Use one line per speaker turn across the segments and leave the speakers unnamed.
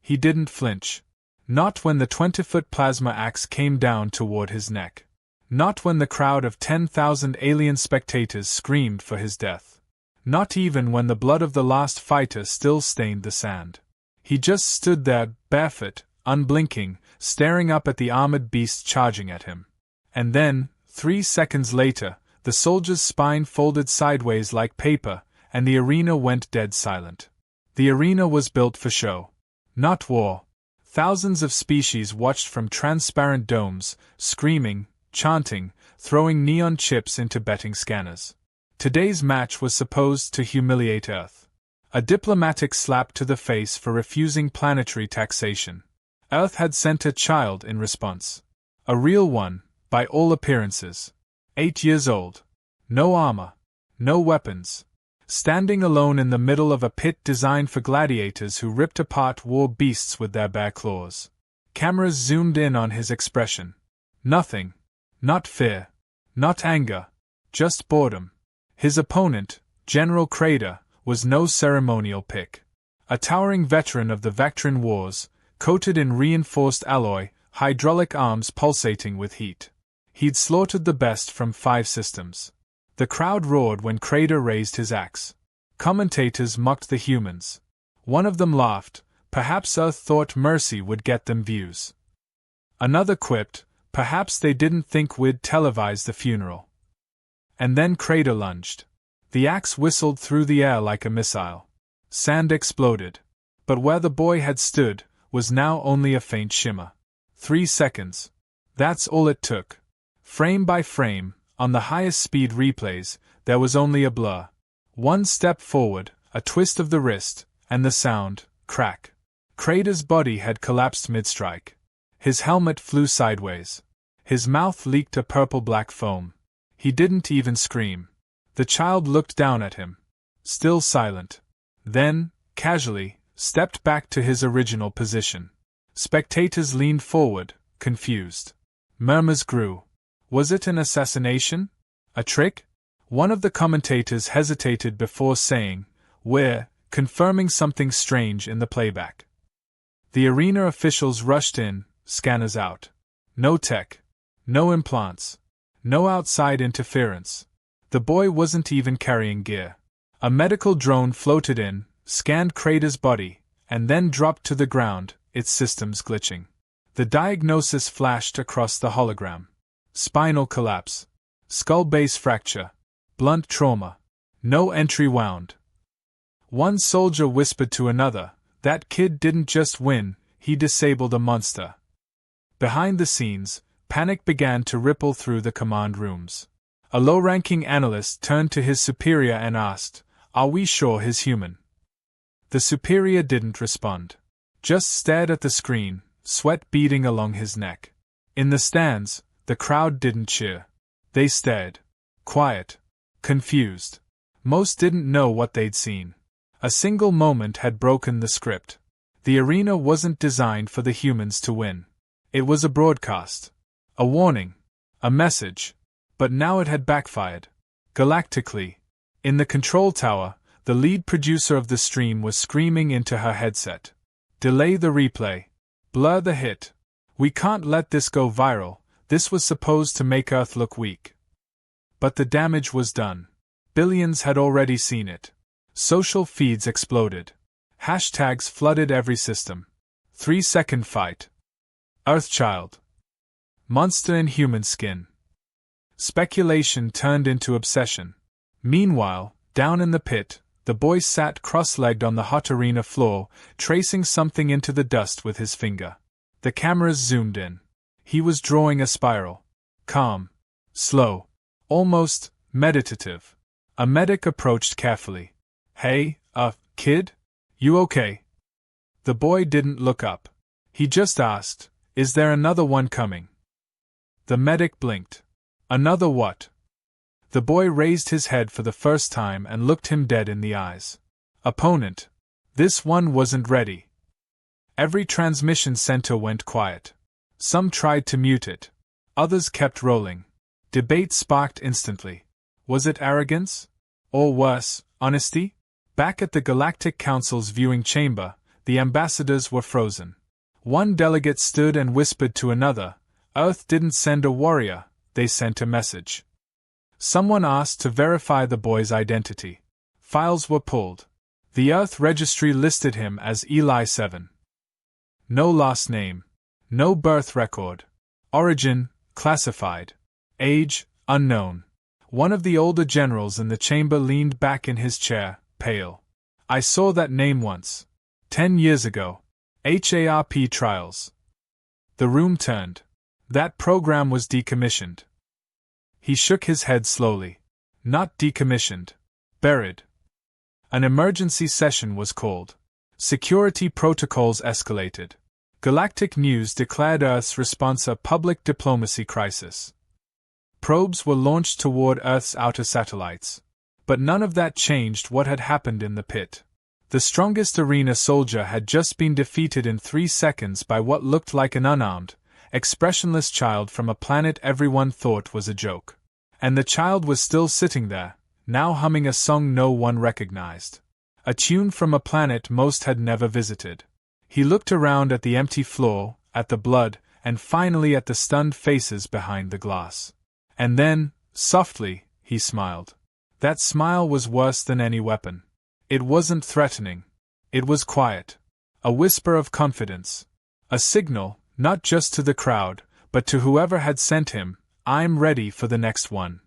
He didn't flinch. Not when the 20-foot plasma axe came down toward his neck. Not when the crowd of 10,000 alien spectators screamed for his death. Not even when the blood of the last fighter still stained the sand. He just stood there, barefoot, unblinking, staring up at the armored beast charging at him. And then, 3 seconds later, the soldier's spine folded sideways like paper, and the arena went dead silent. The arena was built for show, not war. Thousands of species watched from transparent domes, screaming, chanting, throwing neon chips into betting scanners. Today's match was supposed to humiliate Earth. A diplomatic slap to the face for refusing planetary taxation. Earth had sent a child in response. A real one, by all appearances. 8 years old. No armor. No weapons. Standing alone in the middle of a pit designed for gladiators who ripped apart war beasts with their bare claws. Cameras zoomed in on his expression. Nothing. Not fear. Not anger. Just boredom. His opponent, General Crater, was no ceremonial pick. A towering veteran of the Vectran Wars, coated in reinforced alloy, hydraulic arms pulsating with heat. He'd slaughtered the best from 5 systems. The crowd roared when Crater raised his axe. Commentators mocked the humans. One of them laughed, perhaps Earth thought mercy would get them views. Another quipped, perhaps they didn't think we'd televise the funeral. And then Crater lunged. The axe whistled through the air like a missile. Sand exploded. But where the boy had stood, was now only a faint shimmer. 3 seconds. That's all it took. Frame by frame, on the highest speed replays, there was only a blur. One step forward, a twist of the wrist, and the sound, crack. Crater's body had collapsed mid-strike. His helmet flew sideways. His mouth leaked a purple-black foam. He didn't even scream. The child looked down at him. Still silent. Then, casually, stepped back to his original position. Spectators leaned forward, confused. Murmurs grew. Was it an assassination? A trick? One of the commentators hesitated before saying, "We're confirming something strange in the playback." The arena officials rushed in, scanners out. No tech. No implants. No outside interference. The boy wasn't even carrying gear. A medical drone floated in, scanned Crater's body, and then dropped to the ground, its systems glitching. The diagnosis flashed across the hologram. Spinal collapse. Skull base fracture. Blunt trauma. No entry wound. One soldier whispered to another, "That kid didn't just win, he disabled a monster." Behind the scenes, panic began to ripple through the command rooms. A low-ranking analyst turned to his superior and asked, "Are we sure he's human?" The superior didn't respond. Just stared at the screen, sweat beading along his neck. In the stands, the crowd didn't cheer. They stared. Quiet. Confused. Most didn't know what they'd seen. A single moment had broken the script. The arena wasn't designed for the humans to win. It was a broadcast. A warning. A message. But now it had backfired. Galactically. In the control tower, the lead producer of the stream was screaming into her headset. "Delay the replay. Blur the hit. We can't let this go viral. This was supposed to make Earth look weak." But the damage was done. Billions had already seen it. Social feeds exploded. Hashtags flooded every system. 3-second fight. Earthchild. Monster in human skin. Speculation turned into obsession. Meanwhile, down in the pit, the boy sat cross-legged on the hot arena floor, tracing something into the dust with his finger. The cameras zoomed in. He was drawing a spiral. Calm. Slow. Almost meditative. A medic approached carefully. "Hey, kid? You okay?" The boy didn't look up. He just asked, "Is there another one coming?" The medic blinked. "Another what?" The boy raised his head for the first time and looked him dead in the eyes. "Opponent. This one wasn't ready." Every transmission center went quiet. Some tried to mute it. Others kept rolling. Debate sparked instantly. Was it arrogance? Or worse, honesty? Back at the Galactic Council's viewing chamber, The ambassadors were frozen. One delegate stood and whispered to another, "Earth didn't send a warrior, they sent a message." Someone asked to verify the boy's identity. Files were pulled. The Earth registry listed him as Eli 7. No last name. No birth record. Origin, classified. Age, unknown. One of the older generals in the chamber leaned back in his chair, pale. "I saw that name once. 10 years ago. HARP trials." The room turned. That program was decommissioned. He shook his head slowly. Not decommissioned. Buried. An emergency session was called. Security protocols escalated. Galactic News declared Earth's response a public diplomacy crisis. Probes were launched toward Earth's outer satellites. But none of that changed what had happened in the pit. The strongest arena soldier had just been defeated in 3 seconds by what looked like an unarmed, expressionless child from a planet everyone thought was a joke. And the child was still sitting there, now humming a song no one recognized. A tune from a planet most had never visited. He looked around at the empty floor, at the blood, and finally at the stunned faces behind the glass. And then, softly, he smiled. That smile was worse than any weapon. It wasn't threatening. It was quiet. A whisper of confidence. A signal, not just to the crowd, but to whoever had sent him, "I'm ready for the next one."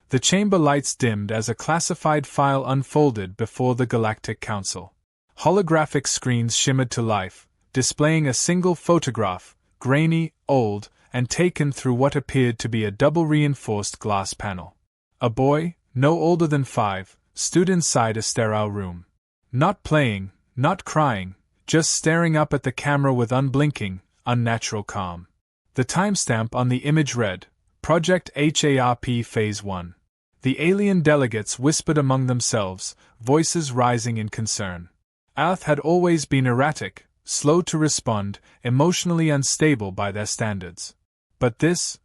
The chamber lights dimmed as a classified file unfolded before the Galactic Council. Holographic screens shimmered to life, displaying a single photograph, grainy, old, and taken through what appeared to be a double-reinforced glass panel. A boy, no older than 5, stood inside a sterile room. Not playing, not crying, just staring up at the camera with unblinking, unnatural calm. The timestamp on the image read, Project HARP Phase 1. The alien delegates whispered among themselves, voices rising in concern. Earth had always been erratic, slow to respond, emotionally unstable by their standards. But this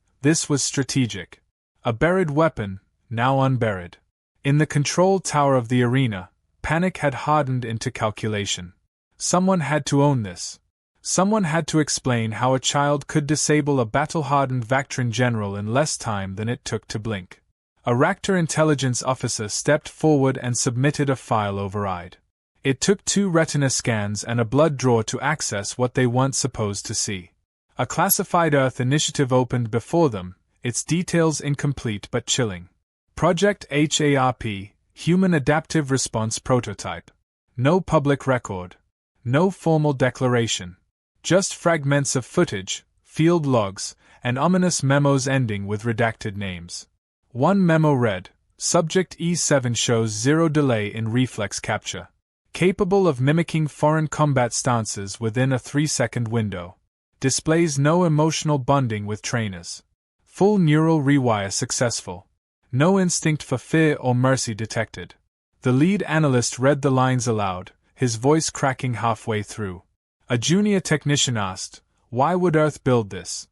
was strategic. A buried weapon, now unburied. In the control tower of the arena, panic had hardened into calculation. Someone had to own this. Someone had to explain how a child could disable a battle-hardened Vactran general in less time than it took to blink. A Ractor intelligence officer stepped forward and submitted a file override. It took 2 retina scans and a blood draw to access what they weren't supposed to see. A classified Earth initiative opened before them, its details incomplete but chilling. Project HARP, Human Adaptive Response Prototype. No public record. No formal declaration. Just fragments of footage, field logs, and ominous memos ending with redacted names. One memo read, Subject E7 shows 0 delay in reflex capture. Capable of mimicking foreign combat stances within a 3-second window. Displays no emotional bonding with trainers. Full neural rewire successful. No instinct for fear or mercy detected. The lead analyst read the lines aloud, his voice cracking halfway through. A junior technician asked, "Why would Earth build this?"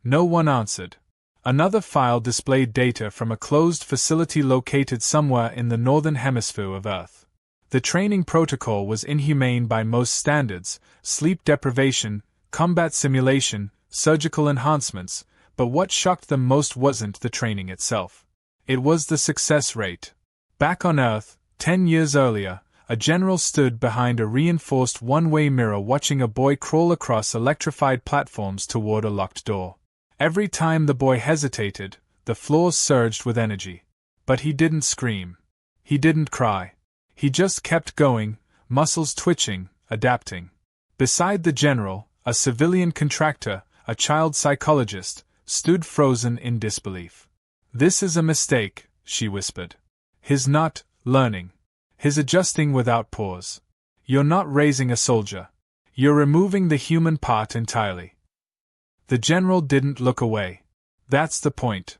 No one answered. Another file displayed data from a closed facility located somewhere in the northern hemisphere of Earth. The training protocol was inhumane by most standards: sleep deprivation, combat simulation, surgical enhancements, but what shocked them most wasn't the training itself. It was the success rate. Back on Earth, 10 years earlier, a general stood behind a reinforced one-way mirror watching a boy crawl across electrified platforms toward a locked door. Every time the boy hesitated, the floor surged with energy. But he didn't scream. He didn't cry. He just kept going, muscles twitching, adapting. Beside the general, a civilian contractor, a child psychologist, stood frozen in disbelief. "This is a mistake," she whispered. "His not learning. His adjusting without pause. You're not raising a soldier. You're removing the human part entirely." The general didn't look away. That's the point.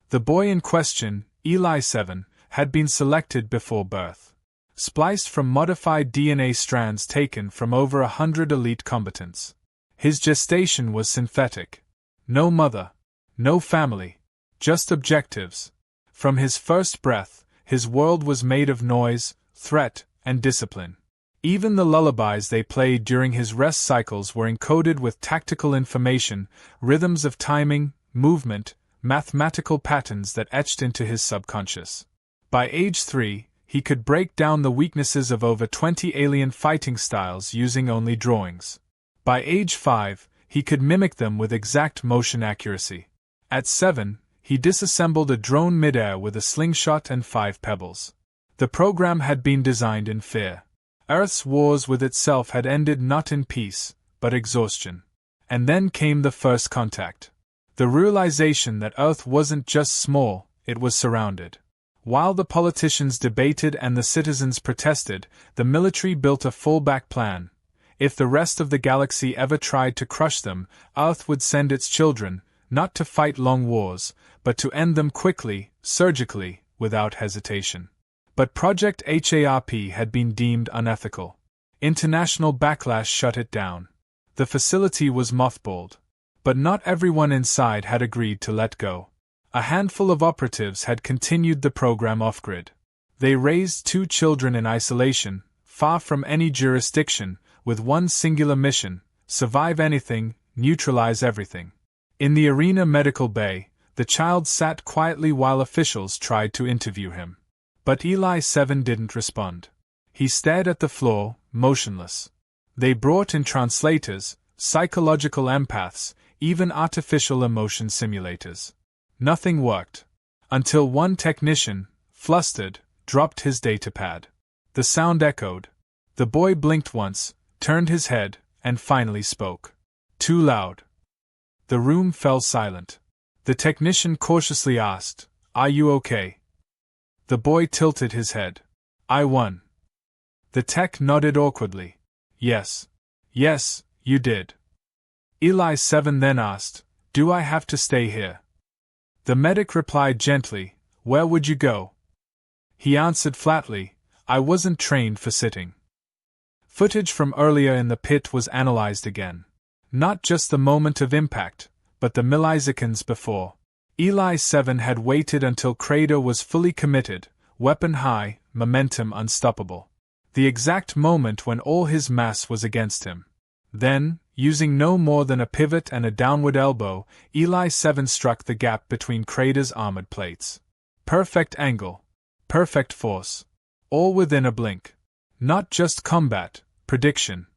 The boy in question, Eli 7, had been selected before birth. Spliced from modified DNA strands taken from over 100 elite combatants. His gestation was synthetic. No mother. No family. Just objectives. From his first breath, his world was made of noise, threat, and discipline. Even the lullabies they played during his rest cycles were encoded with tactical information, rhythms of timing, movement, mathematical patterns that etched into his subconscious. By age 3, he could break down the weaknesses of over 20 alien fighting styles using only drawings. By age 5, he could mimic them with exact motion accuracy. At 7, he disassembled a drone midair with a slingshot and 5 pebbles. The program had been designed in fear. Earth's wars with itself had ended not in peace, but exhaustion. And then came the first contact. The realization that Earth wasn't just small, it was surrounded. While the politicians debated and the citizens protested, the military built a fallback plan. If the rest of the galaxy ever tried to crush them, Earth would send its children, not to fight long wars, but to end them quickly, surgically, without hesitation. But Project HARP had been deemed unethical. International backlash shut it down. The facility was mothballed. But not everyone inside had agreed to let go. A handful of operatives had continued the program off-grid. They raised 2 children in isolation, far from any jurisdiction, with one singular mission: survive anything, neutralize everything. In the arena medical bay, the child sat quietly while officials tried to interview him. But Eli 7 didn't respond. He stared at the floor, motionless. They brought in translators, psychological empaths, even artificial emotion simulators. Nothing worked. Until one technician, flustered, dropped his datapad. The sound echoed. The boy blinked once, turned his head, and finally spoke. Too loud. The room fell silent. The technician cautiously asked, "Are you okay?" The boy tilted his head. "I won." The tech nodded awkwardly. Yes, you did." Eli 7 then asked, "Do I have to stay here?" The medic replied gently, "Where would you go?" He answered flatly, "I wasn't trained for sitting." Footage from earlier in the pit was analyzed again. Not just the moment of impact, but the milliseconds before. Eli 7 had waited until Crater was fully committed, weapon high, momentum unstoppable. The exact moment when all his mass was against him. Then, using no more than a pivot and a downward elbow, Eli 7 struck the gap between Crater's armored plates. Perfect angle. Perfect force. All within a blink. Not just combat, prediction.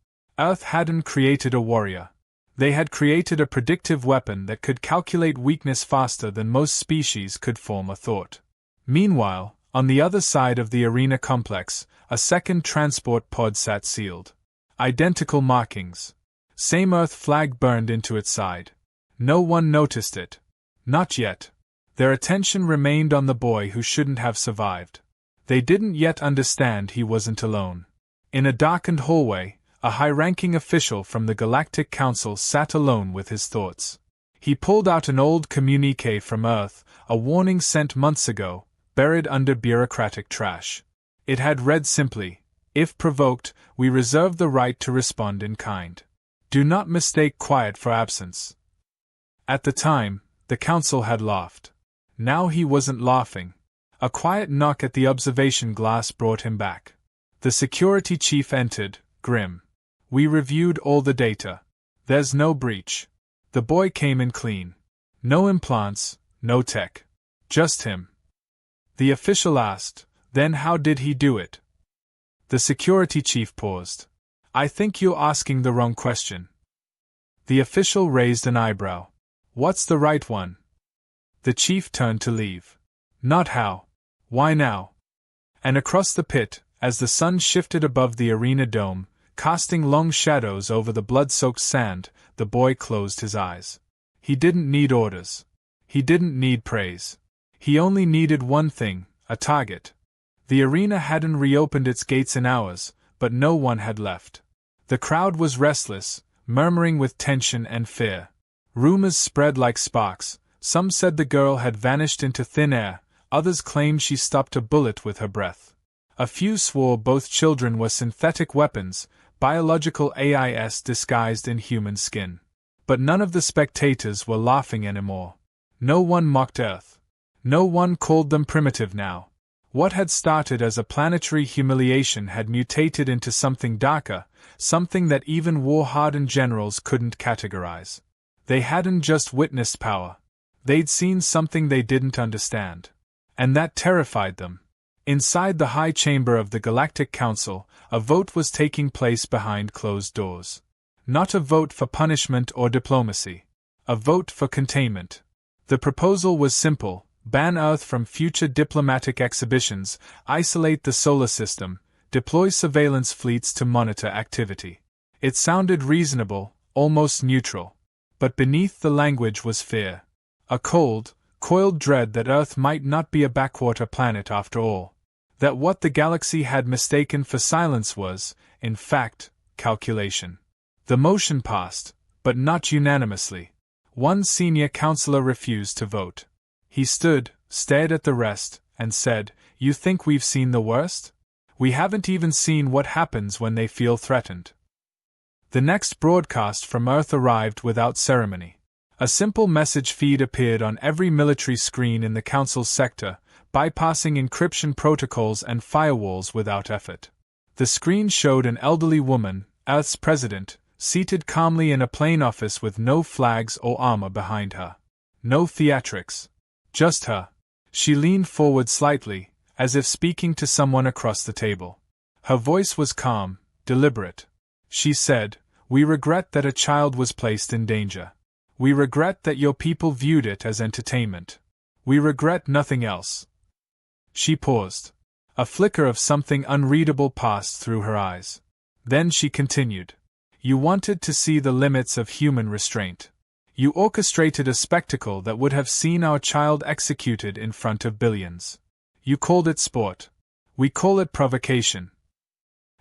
Earth hadn't created a warrior. They had created a predictive weapon that could calculate weakness faster than most species could form a thought. Meanwhile, on the other side of the arena complex, a second transport pod sat sealed. Identical markings. Same Earth flag burned into its side. No one noticed it. Not yet. Their attention remained on the boy who shouldn't have survived. They didn't yet understand he wasn't alone. In a darkened hallway, a high-ranking official from the Galactic Council sat alone with his thoughts. He pulled out an old communique from Earth, a warning sent months ago, buried under bureaucratic trash. It had read simply, "If provoked, we reserve the right to respond in kind. Do not mistake quiet for absence." At the time, the council had laughed. Now he wasn't laughing. A quiet knock at the observation glass brought him back. The security chief entered, grim. "We reviewed all the data. There's no breach." The boy came in clean. No implants, no tech. Just him. The official asked, "Then how did he do it?" The security chief paused. "I think you're asking the wrong question." The official raised an eyebrow. "What's the right one?" The chief turned to leave. "Not how. Why now?" And across the pit, as the sun shifted above the arena dome, casting long shadows over the blood-soaked sand, the boy closed his eyes. He didn't need orders. He didn't need praise. He only needed one thing, a target. The arena hadn't reopened its gates in hours, but no one had left. The crowd was restless, murmuring with tension and fear. Rumors spread like sparks. Some said the girl had vanished into thin air, others claimed she stopped a bullet with her breath. A few swore both children were synthetic weapons, biological AIs disguised in human skin. But none of the spectators were laughing anymore. No one mocked Earth. No one called them primitive now. What had started as a planetary humiliation had mutated into something darker, something that even war-hardened generals couldn't categorize. They hadn't just witnessed power. They'd seen something they didn't understand. And that terrified them. Inside the high chamber of the Galactic Council, a vote was taking place behind closed doors. Not a vote for punishment or diplomacy. A vote for containment. The proposal was simple: ban Earth from future diplomatic exhibitions, isolate the solar system, deploy surveillance fleets to monitor activity. It sounded reasonable, almost neutral. But beneath the language was fear. A cold, coiled dread that Earth might not be a backwater planet after all. That what the galaxy had mistaken for silence was, in fact, calculation. The motion passed, but not unanimously. One senior counselor refused to vote. He stood, stared at the rest, and said, "You think we've seen the worst? We haven't even seen what happens when they feel threatened." The next broadcast from Earth arrived without ceremony. A simple message feed appeared on every military screen in the Council's sector, bypassing encryption protocols and firewalls without effort. The screen showed an elderly woman, Earth's president, seated calmly in a plain office with no flags or armor behind her. No theatrics. Just her. She leaned forward slightly, as if speaking to someone across the table. Her voice was calm, deliberate. She said, "We regret that a child was placed in danger. We regret that your people viewed it as entertainment. We regret nothing else." She paused. A flicker of something unreadable passed through her eyes. Then she continued. "You wanted to see the limits of human restraint. You orchestrated a spectacle that would have seen our child executed in front of billions. You called it sport. We call it provocation."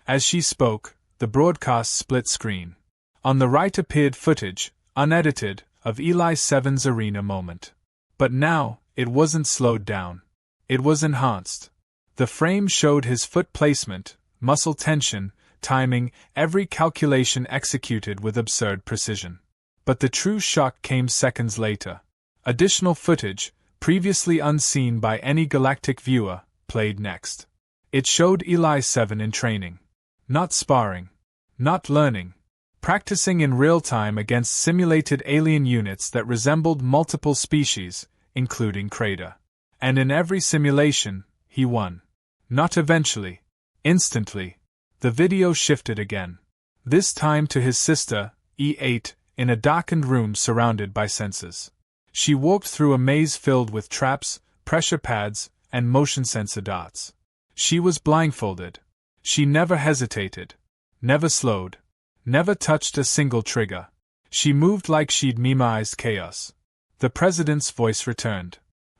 As she spoke, the broadcast split screen. On the right appeared footage, unedited, of Eli 7's arena moment. But now, it wasn't slowed down. It was enhanced. The frame showed his foot placement, muscle tension, timing, every calculation executed with absurd precision. But the true shock came seconds later. Additional footage, previously unseen by any galactic viewer, played next. It showed Eli 7 in training. Not sparring. Not learning. Practicing in real time against simulated alien units that resembled multiple species, including Crater. And in every simulation, he won. Not eventually. Instantly. The video shifted again. This time to his sister, E8, in a darkened room surrounded by sensors. She walked through a maze filled with traps, pressure pads, and motion sensor darts. She was blindfolded. She never hesitated. Never slowed. Never touched a single trigger. She moved like she'd memorized chaos. The president's voice returned.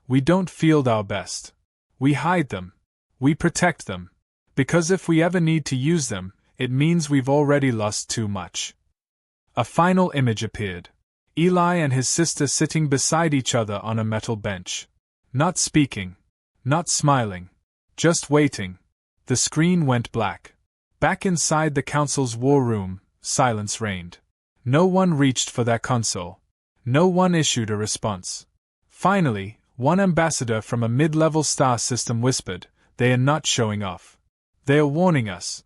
"We don't field our best. We hide them. We protect them. Because if we ever need to use them, it means we've already lost too much." A final image appeared. Eli and his sister sitting beside each other on a metal bench. Not speaking. Not smiling. Just waiting. The screen went black. Back inside the council's war room, silence reigned. No one reached for their console. No one issued a response. Finally, one ambassador from a mid-level star system whispered, "They are not showing off. They are warning us."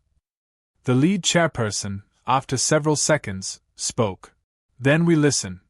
The lead chairperson, after several seconds, spoke. "Then we listen."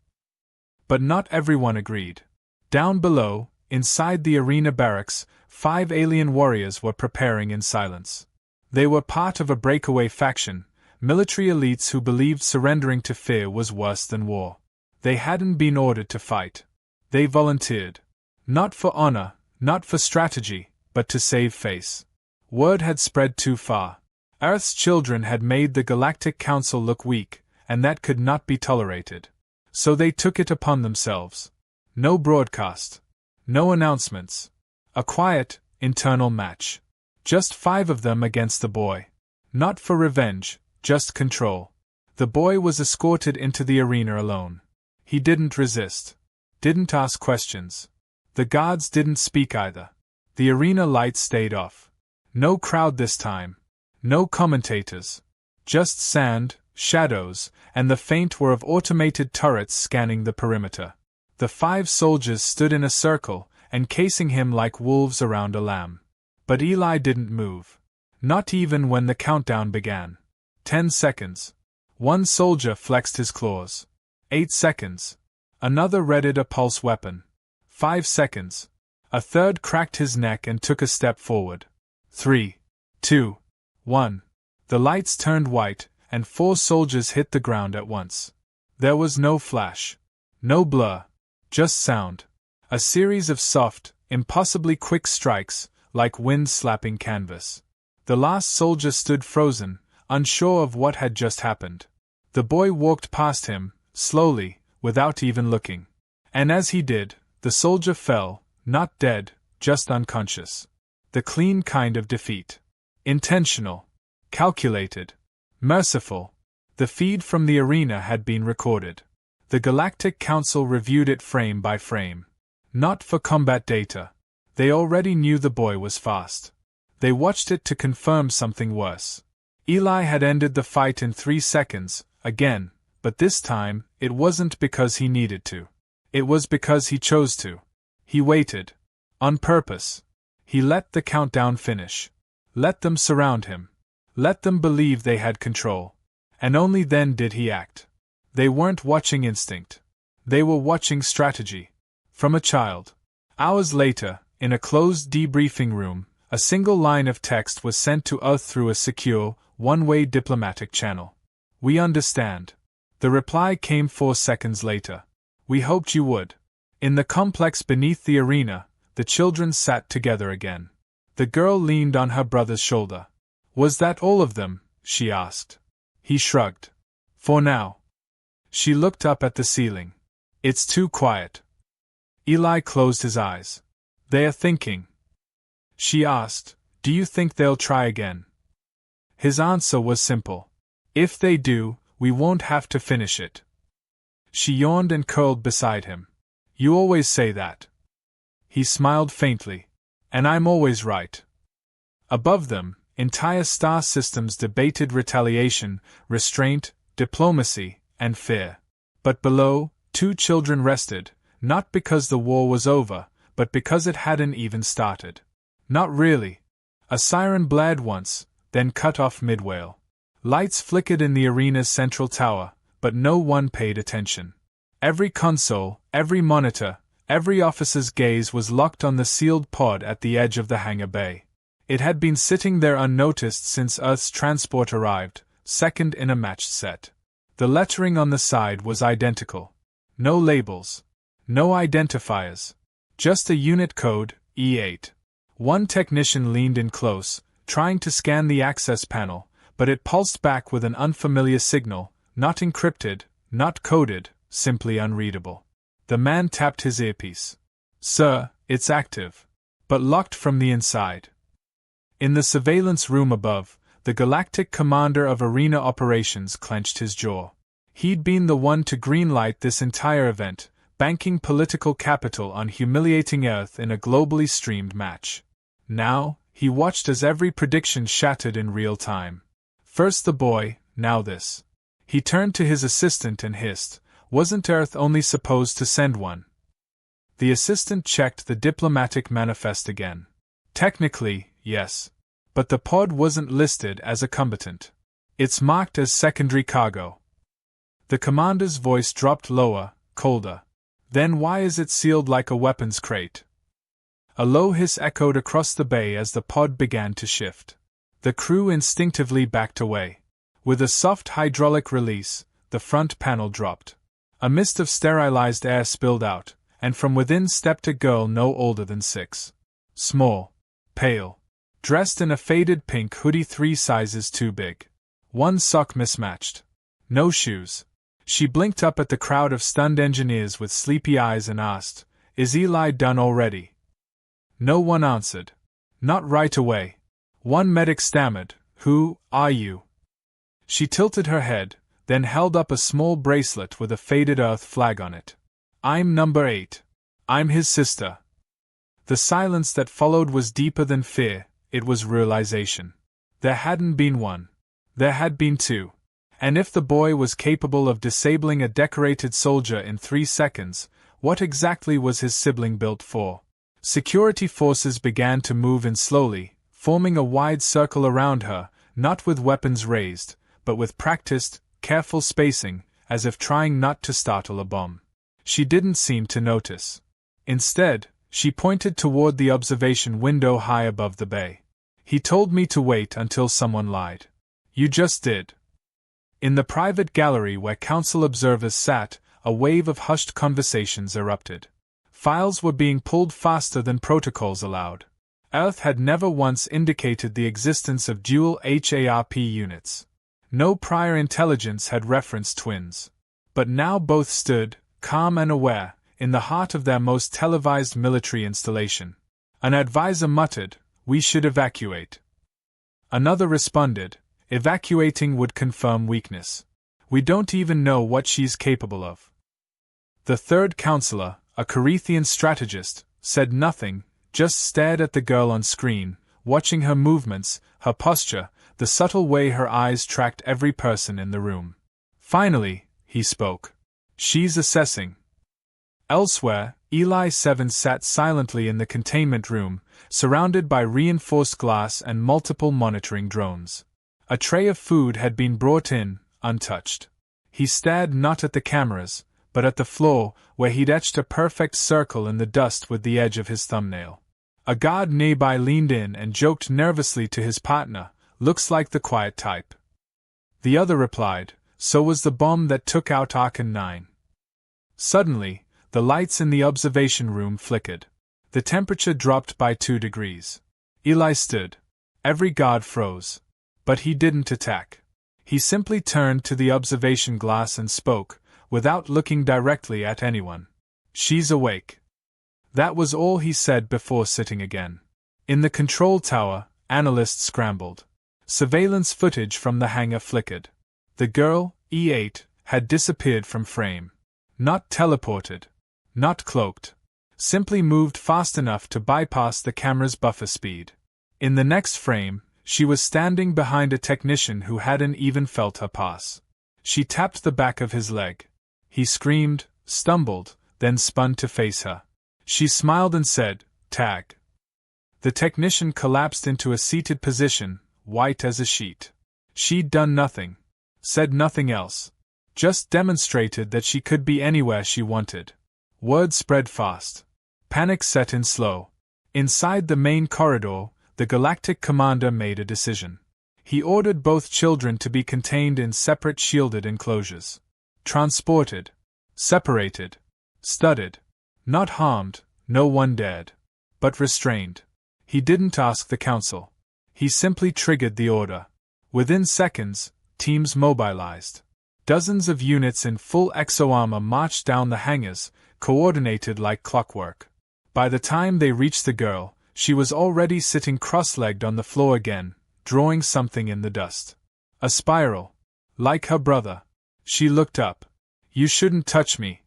But not everyone agreed. Down below, inside the arena barracks, 5 alien warriors were preparing in silence. They were part of a breakaway faction, military elites who believed surrendering to fear was worse than war. They hadn't been ordered to fight. They volunteered. Not for honor, not for strategy, but to save face. Word had spread too far. Earth's children had made the Galactic Council look weak, and that could not be tolerated. So they took it upon themselves. No broadcast. No announcements. A quiet, internal match. Just 5 of them against the boy. Not for revenge, just control. The boy was escorted into the arena alone. He didn't resist. Didn't ask questions. The guards didn't speak either. The arena lights stayed off. No crowd this time. No commentators. Just sand, shadows, and the faint whir of automated turrets scanning the perimeter. The 5 soldiers stood in a circle, encasing him like wolves around a lamb. But Eli didn't move. Not even when the countdown began. 10 seconds. One soldier flexed his claws. 8 seconds. Another readied a pulse weapon. 5 seconds. A third cracked his neck and took a step forward. 3, 2, 1. The lights turned white, and 4 soldiers hit the ground at once. There was no flash. No blur. Just sound. A series of soft, impossibly quick strikes, like wind slapping canvas. The last soldier stood frozen, unsure of what had just happened. The boy walked past him, slowly, without even looking. And as he did, the soldier fell, not dead, just unconscious. The clean kind of defeat. Intentional. Calculated. Merciful. The feed from the arena had been recorded. The Galactic Council reviewed it frame by frame. Not for combat data. They already knew the boy was fast. They watched it to confirm something worse. Eli had ended the fight in 3 seconds, again, but this time, it wasn't because he needed to. It was because he chose to. He waited. On purpose. He let the countdown finish. Let them surround him. Let them believe they had control. And only then did he act. They weren't watching instinct. They were watching strategy. From a child. Hours later, in a closed debriefing room, a single line of text was sent to Earth through a secure, one-way diplomatic channel. "We understand." The reply came 4 seconds later. "We hoped you would." In the complex beneath the arena, the children sat together again. The girl leaned on her brother's shoulder. "Was that all of them?" she asked. He shrugged. "For now." She looked up at the ceiling. "It's too quiet." Eli closed his eyes. "They are thinking." She asked, "Do you think they'll try again?" His answer was simple. "If they do, we won't have to finish it." She yawned and curled beside him. "You always say that." He smiled faintly. "And I'm always right." Above them, entire star systems debated retaliation, restraint, diplomacy, and fear. But below, 2 children rested, not because the war was over, but because it hadn't even started. Not really. A siren blared once, then cut off mid-wail. Lights flickered in the arena's central tower, but no one paid attention. Every console, every monitor, every officer's gaze was locked on the sealed pod at the edge of the hangar bay. It had been sitting there unnoticed since Earth's transport arrived, second in a matched set. The lettering on the side was identical. No labels. No identifiers. Just a unit code, E8. One technician leaned in close, trying to scan the access panel, but it pulsed back with an unfamiliar signal, not encrypted, not coded, simply unreadable. The man tapped his earpiece. "Sir, it's active. But locked from the inside." In the surveillance room above, the Galactic Commander of Arena Operations clenched his jaw. He'd been the one to greenlight this entire event, banking political capital on humiliating Earth in a globally streamed match. Now, he watched as every prediction shattered in real time. First the boy, now this. He turned to his assistant and hissed, "Wasn't Earth only supposed to send one?" The assistant checked the diplomatic manifest again. Technically, yes. But the pod wasn't listed as a combatant. It's marked as secondary cargo. The commander's voice dropped lower, colder. "Then why is it sealed like a weapons crate?" A low hiss echoed across the bay as the pod began to shift. The crew instinctively backed away. With a soft hydraulic release, the front panel dropped. A mist of sterilized air spilled out, and from within stepped a girl no older than 6. Small. Pale. Dressed in a faded pink hoodie 3 sizes too big. One sock mismatched. No shoes. She blinked up at the crowd of stunned engineers with sleepy eyes and asked, "Is Eli done already?" No one answered. Not right away. One medic stammered, "Who are you?" She tilted her head, then held up a small bracelet with a faded Earth flag on it. "I'm number 8. I'm his sister." The silence that followed was deeper than fear, it was realization. There hadn't been one. There had been 2. And if the boy was capable of disabling a decorated soldier in 3 seconds, what exactly was his sibling built for? Security forces began to move in slowly, forming a wide circle around her, not with weapons raised, but with practiced, careful spacing, as if trying not to startle a bomb. She didn't seem to notice. Instead, she pointed toward the observation window high above the bay. He told me to wait until someone lied. You just did. In the private gallery where council observers sat, a wave of hushed conversations erupted. Files were being pulled faster than protocols allowed. Earth had never once indicated the existence of dual HARP units. No prior intelligence had referenced twins. But now both stood, calm and aware, in the heart of their most televised military installation. An advisor muttered, "We should evacuate." Another responded, "Evacuating would confirm weakness. We don't even know what she's capable of." The third counselor, a Carithian strategist, said nothing, just stared at the girl on screen, watching her movements, her posture, the subtle way her eyes tracked every person in the room. Finally, he spoke. "She's assessing." Elsewhere, Eli 7 sat silently in the containment room, surrounded by reinforced glass and multiple monitoring drones. A tray of food had been brought in, untouched. He stared not at the cameras, but at the floor, where he'd etched a perfect circle in the dust with the edge of his thumbnail. A guard nearby leaned in and joked nervously to his partner, "Looks like the quiet type." The other replied, "So was the bomb that took out Archon 9. Suddenly, the lights in the observation room flickered. The temperature dropped by 2 degrees. Eli stood. Every guard froze. But he didn't attack. He simply turned to the observation glass and spoke, without looking directly at anyone. "She's awake." That was all he said before sitting again. In the control tower, analysts scrambled. Surveillance footage from the hangar flickered. The girl, E8, had disappeared from frame. Not teleported. Not cloaked. Simply moved fast enough to bypass the camera's buffer speed. In the next frame, she was standing behind a technician who hadn't even felt her pass. She tapped the back of his leg. He screamed, stumbled, then spun to face her. She smiled and said, "Tag." The technician collapsed into a seated position, white as a sheet. She'd done nothing. Said nothing else. Just demonstrated that she could be anywhere she wanted. Word spread fast. Panic set in slow. Inside the main corridor, the Galactic commander made a decision. He ordered both children to be contained in separate shielded enclosures. Transported. Separated. Studded. Not harmed, no one dared. But restrained. He didn't ask the council. He simply triggered the order. Within seconds, teams mobilized. Dozens of units in full exo-armor marched down the hangars, coordinated like clockwork. By the time they reached the girl, she was already sitting cross-legged on the floor again, drawing something in the dust. A spiral. Like her brother. She looked up. "You shouldn't touch me."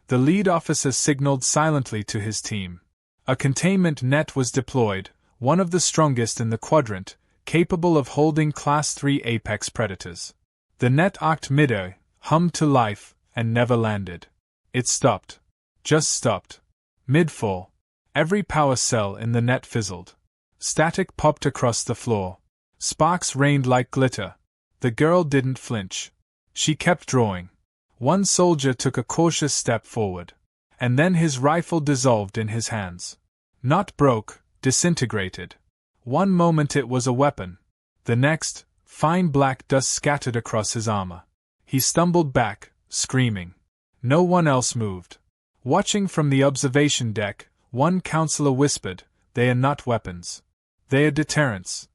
The lead officer signaled silently to his team. A containment net was deployed, one of the strongest in the quadrant, capable of holding Class 3 apex predators. The net arced midair, hummed to life, and never landed. It stopped. Just stopped. Mid-fall. Every power cell in the net fizzled. Static popped across the floor. Sparks rained like glitter. The girl didn't flinch. She kept drawing. One soldier took a cautious step forward. And then his rifle dissolved in his hands. Not broke, disintegrated. One moment it was a weapon. The next, fine black dust scattered across his armor. He stumbled back, screaming. No one else moved. Watching from the observation deck, one counselor whispered, "They are not weapons. They are deterrents."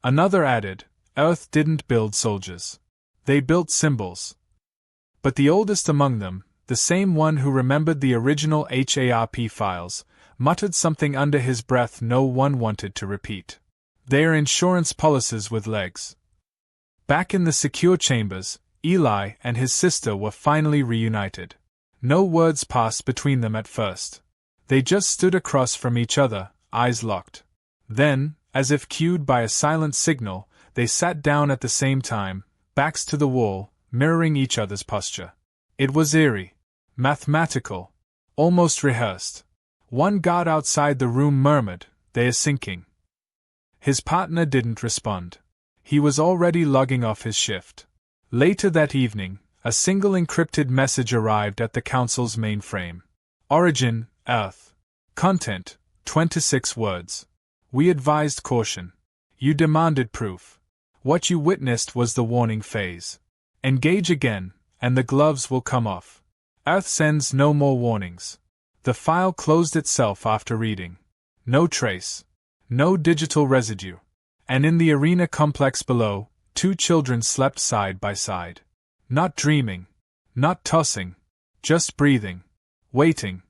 Another added, "Earth didn't build soldiers. They built symbols." But the oldest among them, the same one who remembered the original HARP files, muttered something under his breath no one wanted to repeat. "They are insurance policies with legs." Back in the secure chambers, Eli and his sister were finally reunited. No words passed between them at first. They just stood across from each other, eyes locked. Then, as if cued by a silent signal, they sat down at the same time, backs to the wall, mirroring each other's posture. It was eerie, mathematical, almost rehearsed. One guard outside the room murmured, "They are sinking." His partner didn't respond. He was already logging off his shift. Later that evening, a single encrypted message arrived at the Council's mainframe. Origin, Earth. Content, 26 words. We advised caution. You demanded proof. What you witnessed was the warning phase. Engage again, and the gloves will come off. Earth sends no more warnings. The file closed itself after reading. No trace. No digital residue. And in the arena complex below, 2 children slept side by side. Not dreaming. Not tossing. Just breathing. Waiting.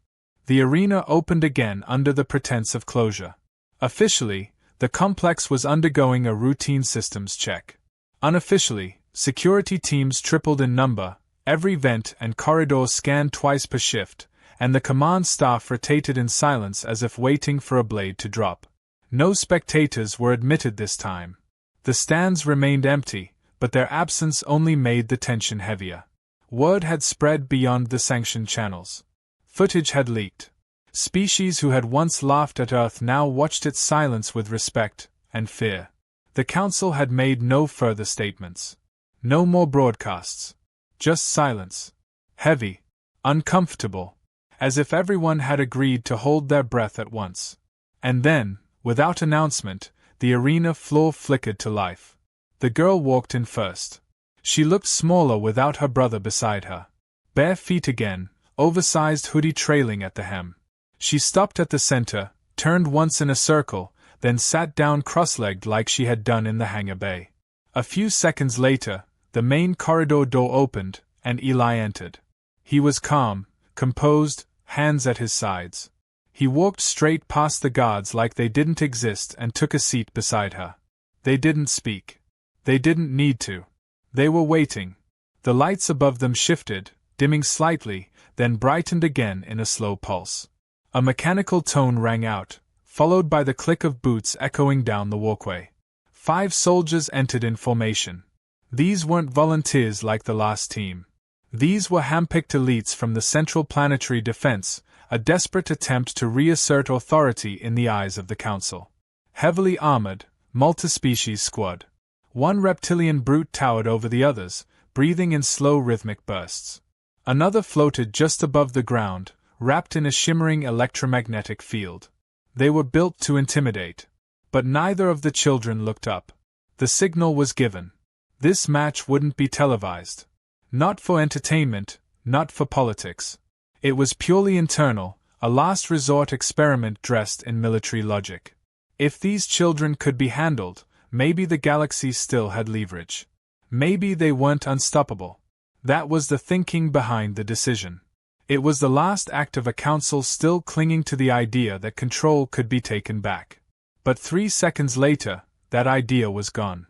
The arena opened again under the pretense of closure. Officially, the complex was undergoing a routine systems check. Unofficially, security teams tripled in number, every vent and corridor scanned twice per shift, and the command staff rotated in silence as if waiting for a blade to drop. No spectators were admitted this time. The stands remained empty, but their absence only made the tension heavier. Word had spread beyond the sanctioned channels. Footage had leaked. Species who had once laughed at Earth now watched its silence with respect and fear. The Council had made no further statements. No more broadcasts. Just silence. Heavy. Uncomfortable. As if everyone had agreed to hold their breath at once. And then, without announcement, the arena floor flickered to life. The girl walked in first. She looked smaller without her brother beside her. Bare feet again, oversized hoodie trailing at the hem. She stopped at the center, turned once in a circle, then sat down cross-legged like she had done in the hangar bay. A few seconds later, the main corridor door opened, and Eli entered. He was calm, composed, hands at his sides. He walked straight past the guards like they didn't exist and took a seat beside her. They didn't speak. They didn't need to. They were waiting. The lights above them shifted, dimming slightly, then brightened again in a slow pulse. A mechanical tone rang out, followed by the click of boots echoing down the walkway. 5 soldiers entered in formation. These weren't volunteers like the last team. These were handpicked elites from the Central Planetary Defense, a desperate attempt to reassert authority in the eyes of the Council. Heavily armored, multi-species squad. One reptilian brute towered over the others, breathing in slow rhythmic bursts. Another floated just above the ground, wrapped in a shimmering electromagnetic field. They were built to intimidate. But neither of the children looked up. The signal was given. This match wouldn't be televised. Not for entertainment, not for politics. It was purely internal, a last resort experiment dressed in military logic. If these children could be handled, maybe the galaxy still had leverage. Maybe they weren't unstoppable. That was the thinking behind the decision. It was the last act of a council still clinging to the idea that control could be taken back. But 3 seconds later, that idea was gone.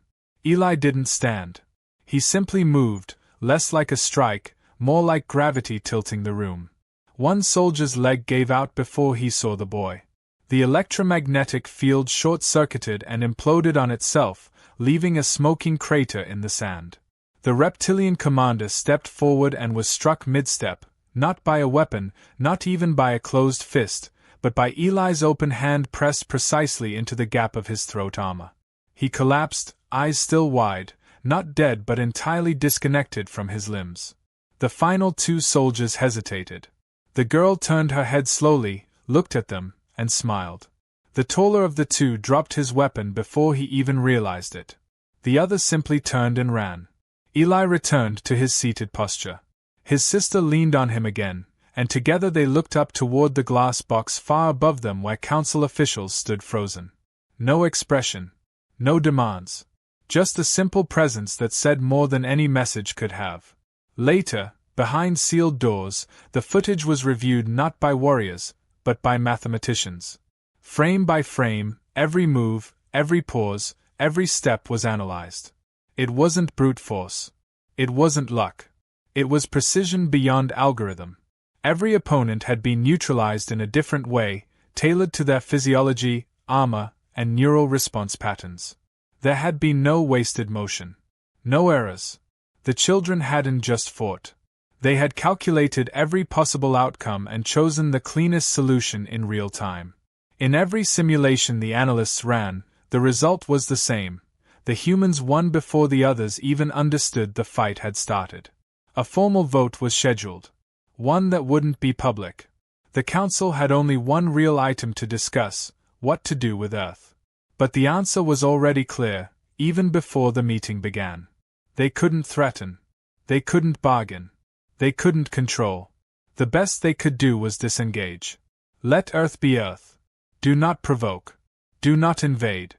Eli didn't stand. He simply moved, less like a strike, more like gravity tilting the room. One soldier's leg gave out before he saw the boy. The electromagnetic field short-circuited and imploded on itself, leaving a smoking crater in the sand. The reptilian commander stepped forward and was struck mid-step, not by a weapon, not even by a closed fist, but by Eli's open hand pressed precisely into the gap of his throat armor. He collapsed, eyes still wide, not dead but entirely disconnected from his limbs. The final 2 soldiers hesitated. The girl turned her head slowly, looked at them, and smiled. The taller of the 2 dropped his weapon before he even realized it. The other simply turned and ran. Eli returned to his seated posture. His sister leaned on him again, and together they looked up toward the glass box far above them where council officials stood frozen. No expression. No demands. Just a simple presence that said more than any message could have. Later, behind sealed doors, the footage was reviewed not by warriors, but by mathematicians. Frame by frame, every move, every pause, every step was analyzed. It wasn't brute force. It wasn't luck. It was precision beyond algorithm. Every opponent had been neutralized in a different way, tailored to their physiology, armor, and neural response patterns. There had been no wasted motion. No errors. The children hadn't just fought. They had calculated every possible outcome and chosen the cleanest solution in real time. In every simulation the analysts ran, The result was the same. The humans won before the others even understood the fight had started. A formal vote was scheduled. One that wouldn't be public. The council had only one real item to discuss: what to do with Earth. But the answer was already clear, even before the meeting began. They couldn't threaten. They couldn't bargain. They couldn't control. The best they could do was disengage. Let Earth be Earth. Do not provoke. Do not invade.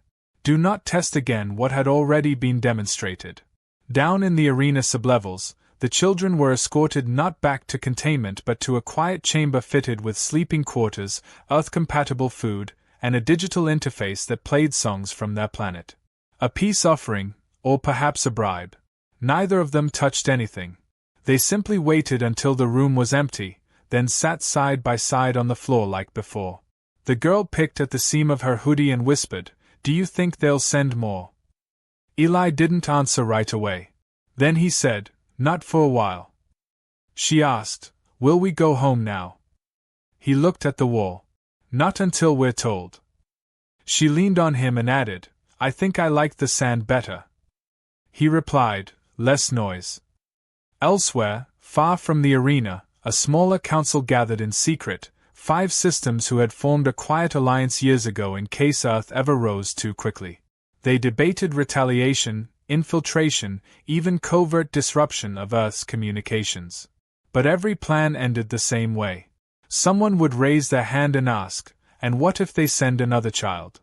Do not test again what had already been demonstrated. Down in the arena sublevels, the children were escorted not back to containment but to a quiet chamber fitted with sleeping quarters, Earth-compatible food, and a digital interface that played songs from their planet. A peace offering, or perhaps a bribe. Neither of them touched anything. They simply waited until the room was empty, then sat side by side on the floor like before. The girl picked at the seam of her hoodie and whispered, "Do you think they'll send more?" Eli didn't answer right away. Then he said, "Not for a while." She asked, "Will we go home now?" He looked at the wall. "Not until we're told." She leaned on him and added, "I think I like the sand better." He replied, "Less noise." Elsewhere, far from the arena, a smaller council gathered in secret, 5 systems who had formed a quiet alliance years ago in case Earth ever rose too quickly. They debated retaliation, infiltration, even covert disruption of Earth's communications. But every plan ended the same way. Someone would raise their hand and ask, "And what if they send another child?"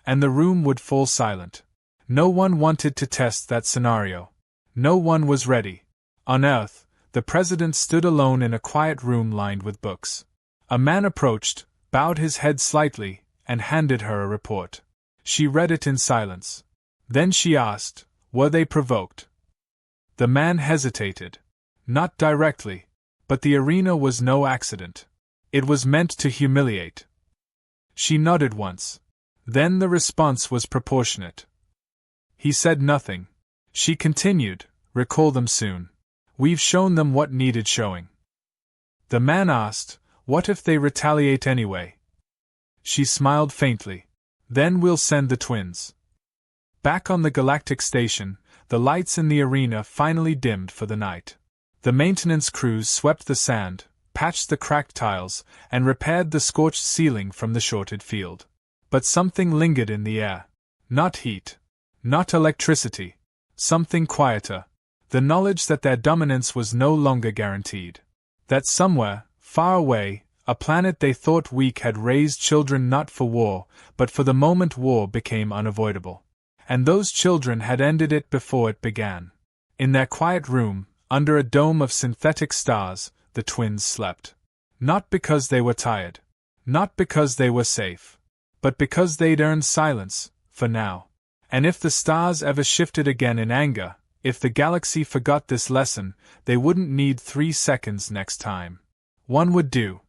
And the room would fall silent. No one wanted to test that scenario. No one was ready. On Earth, the president stood alone in a quiet room lined with books. A man approached, bowed his head slightly, and handed her a report. She read it in silence. Then she asked, "Were they provoked?" The man hesitated. Not directly. But the arena was no accident. It was meant to humiliate. She nodded once. Then the response was proportionate. He said nothing. She continued, "Recall them soon. We've shown them what needed showing." The man asked, "What if they retaliate anyway?" She smiled faintly. "Then we'll send the twins." Back on the Galactic station, the lights in the arena finally dimmed for the night. The maintenance crews swept the sand, patched the cracked tiles, and repaired the scorched ceiling from the shorted field. But something lingered in the air. Not heat. Not electricity. Something quieter. The knowledge that their dominance was no longer guaranteed. That somewhere, far away, a planet they thought weak had raised children not for war, but for the moment war became unavoidable. And those children had ended it before it began. In their quiet room, under a dome of synthetic stars, the twins slept. Not because they were tired. Not because they were safe. But because they'd earned silence, for now. And if the stars ever shifted again in anger, if the galaxy forgot this lesson, they wouldn't need 3 seconds next time. One would do.